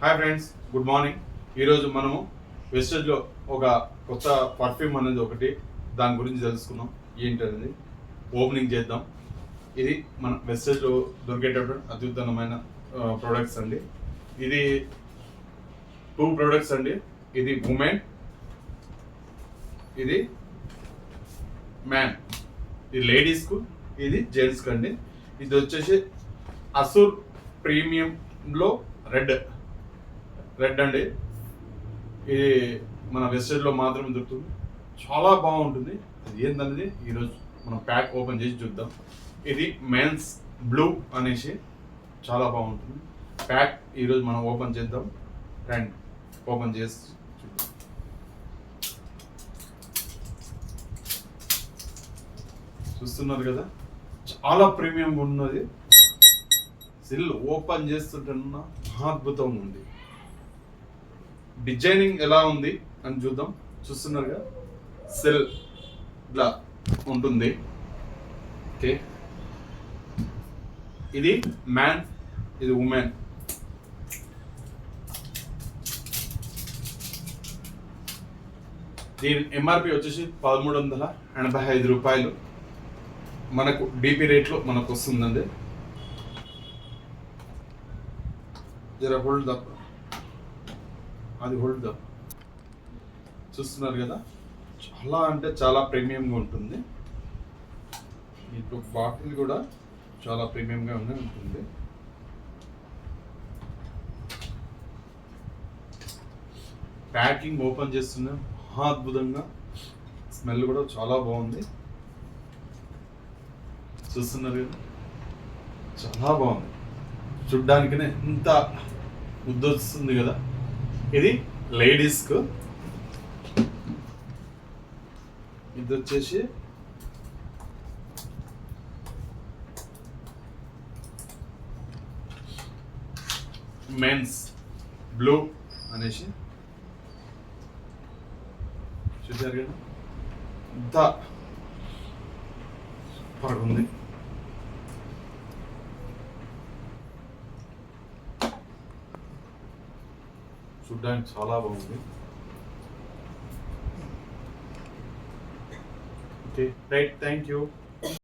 Hi friends, good morning. ఈరోజు మనము వెస్టేజ్లో ఒక కొత్త పర్ఫ్యూమ్ అనేది ఒకటి దాని గురించి తెలుసుకున్నాం. ఏంటనేది ఓపెనింగ్ చేద్దాం. ఇది మన వెస్టేజ్లో దొరికేటటువంటి అత్యుత్తమమైన ప్రొడక్ట్స్ అండి. ఇది 2 ప్రొడక్ట్స్ అండి. ఇది ఉమెన్, ఇది మ్యాన్. ఇది లేడీస్కు, ఇది జెంట్స్కి అండి. ఇది వచ్చేసి అసూర్ ప్రీమియంలో రెడ్ అండి. ఇది మన వెస్టేజ్లో మాత్రమే దొరుకుతుంది. చాలా బాగుంటుంది. అది ఏందనేది ఈరోజు మనం ప్యాక్ ఓపెన్ చేసి చూద్దాం. ఇది మెన్స్ బ్లూ అనేసి చాలా బాగుంటుంది ప్యాక్. ఈరోజు మనం ఓపెన్ చేద్దాం. అండ్ ఓపెన్ చేసి చూద్దాం. చూస్తున్నారు కదా, చాలా ప్రీమియం ఉన్నది. సిల్ ఓపెన్ చేస్తుంటున్న అద్భుతంగా ఉంది. డిజైనింగ్ ఎలా ఉంది అని చూద్దాం. చూస్తున్నారుగా, సెల్ ఇలా ఉంటుంది. ఓకే, ఇది మ్యాన్, ఇది ఉమెన్. దీని ఎంఆర్పి వచ్చేసి 1385 రూపాయలు. మనకు డిపి రేట్లో మనకు వస్తుందండి. జర హోల్డ్ తప్ప అది హోల్డ్ తప్ప. చూస్తున్నారు కదా, చాలా అంటే చాలా ప్రీమియంగా ఉంటుంది. ఇప్పుడు బాటిల్ కూడా చాలా ప్రీమియంగా ఉంటుంది. ప్యాకింగ్ ఓపెన్ చేస్తున్నా మహా అద్భుతంగా. స్మెల్ కూడా చాలా బాగుంది. చూస్తున్నారు కదా, చాలా బాగుంది. చూడ్డానికనే ఇంత ముద్దొస్తుంది కదా. ఇది లేడీస్కు, ఇది వచ్చేసి మెన్స్ బ్లూ అనేసి. చూసారు కదా, ఇంత సూపర్గా ఉంది. చూడ్డానికి చాలా బాగుంది. Okay, right, thank you.